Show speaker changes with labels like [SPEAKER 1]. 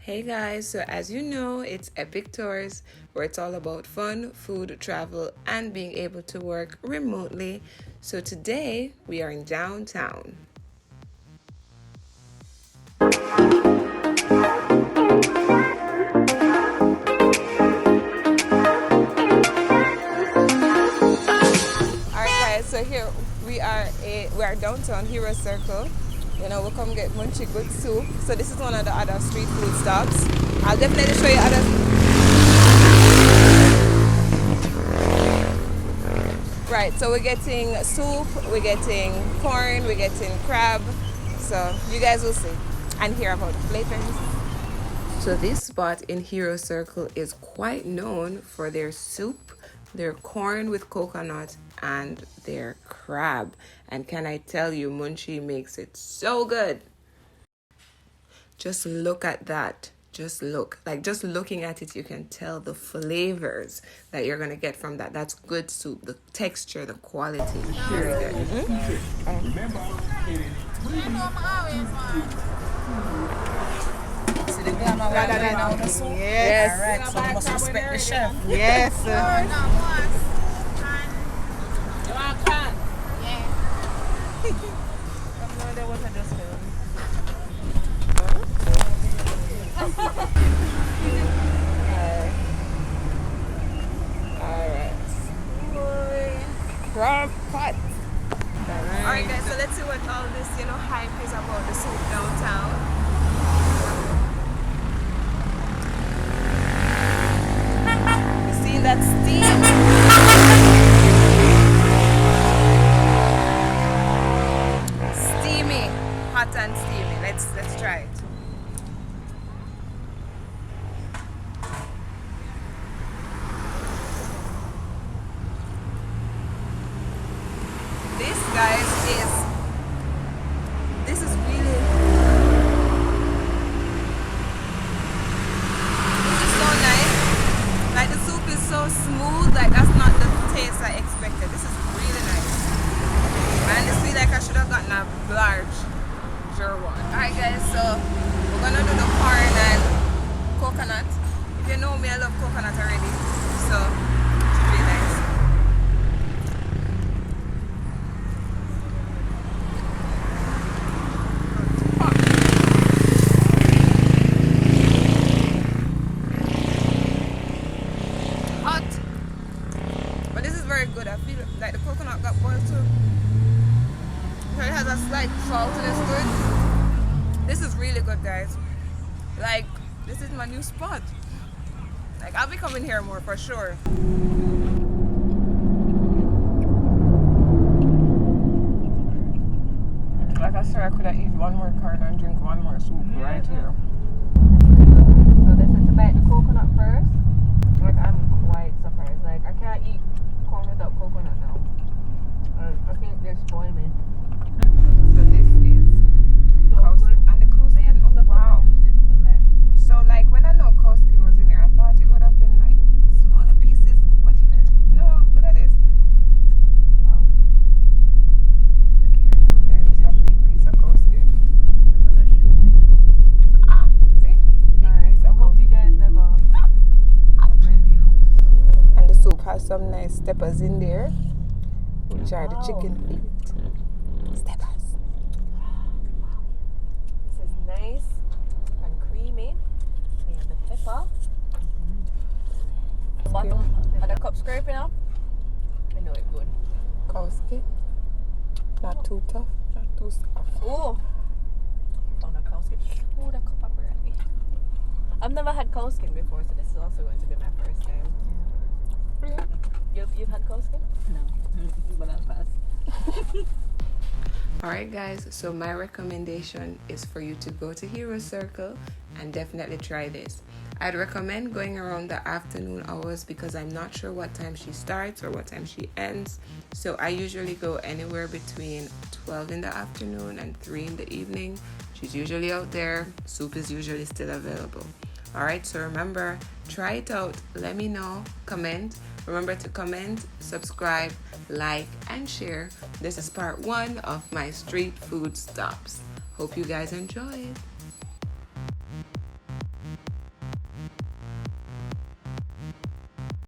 [SPEAKER 1] Hey guys, so as you know, it's Epic Tours, where it's all about fun, food, travel, and being able to work remotely. So today we are in downtown. Alright guys, so here we are downtown Hero Circle. You know, we'll come get munchy good soup. So this is one of the other street food stops. I'll definitely show you other. Right, so we're getting soup, we're getting corn, we're getting crab. So you guys will see and hear about the flavors. So this spot in Hero Circle is quite known for their soup, their corn with coconut, and their crab. And can I tell you, Munchie makes it so good. Just look at that. Just look. Like, just looking at it, you can tell the flavors that you're going to get from that. That's good soup. The texture, the quality. Very good.
[SPEAKER 2] See the glamour right now, the soup?
[SPEAKER 1] Yes.
[SPEAKER 2] Alright, so we must respect the chef.
[SPEAKER 1] Yes.
[SPEAKER 2] You want can?
[SPEAKER 1] Alright. Crab pot. Alright guys, so let's see what all this, hype is about the soup downtown. You see that steam? Steamy. Hot and steamy. Let's try it. This, guys, this is really, this is so nice. Like, the soup is so smooth. Like, that's not the taste I expected. This is really nice. Man, this feel like I should have gotten a larger one. Alright guys, so we're gonna do the corn and coconut. If you know me, I love coconut already. So it should be nice. But this is very good. I feel like the coconut got boiled too. So it has a slight saltiness to it. This is really good, guys. Like, this is my new spot. Like, I'll be coming here more for sure. Like I said, I could have eaten one more corn and drink one more soup right here.
[SPEAKER 3] So they said to bite the coconut first. Like, I'm quite surprised. Like, I can't eat corn without coconut now. I think they spoil me.
[SPEAKER 1] So this is
[SPEAKER 3] So
[SPEAKER 1] coast,
[SPEAKER 3] good.
[SPEAKER 1] and the coast
[SPEAKER 3] I have
[SPEAKER 1] skin,
[SPEAKER 3] to
[SPEAKER 1] oh
[SPEAKER 3] stop
[SPEAKER 1] wow.
[SPEAKER 3] and use this to like.
[SPEAKER 1] So like when I know coast skin was in here, I thought it would have been like smaller pieces. But no, look at this.
[SPEAKER 3] Wow.
[SPEAKER 1] Look here. There's a big piece of coast skin.
[SPEAKER 3] I'm gonna show you.
[SPEAKER 1] See? Big
[SPEAKER 3] Alright,
[SPEAKER 1] piece
[SPEAKER 3] I
[SPEAKER 1] of
[SPEAKER 3] hope
[SPEAKER 1] coast
[SPEAKER 3] you guys never review.
[SPEAKER 1] And the soup has some nice steppers in there, which are the
[SPEAKER 3] Wow.
[SPEAKER 1] chicken feet. Steppers.
[SPEAKER 3] This is nice and creamy. We have the pepper. Bottom of the cup scraping up. I know it's good.
[SPEAKER 1] Coast skin. Not too tough, not too soft.
[SPEAKER 3] Oh, found a cow skin. Oh, the cup up already. I've never had cow skin before, so this is also going to be my first time. You've had cow skin?
[SPEAKER 2] No, but I'll pass.
[SPEAKER 1] Alright guys, so my recommendation is for you to go to Hero Circle and definitely try this. I'd recommend going around the afternoon hours because I'm not sure what time she starts or what time she ends. So I usually go anywhere between 12 in the afternoon and 3 in the evening. She's usually out there. Soup is usually still available. Alright, so remember, try it out. Let me know. Comment. Remember to comment, subscribe, like, and share. This is part 1 of my street food stops. Hope you guys enjoyed.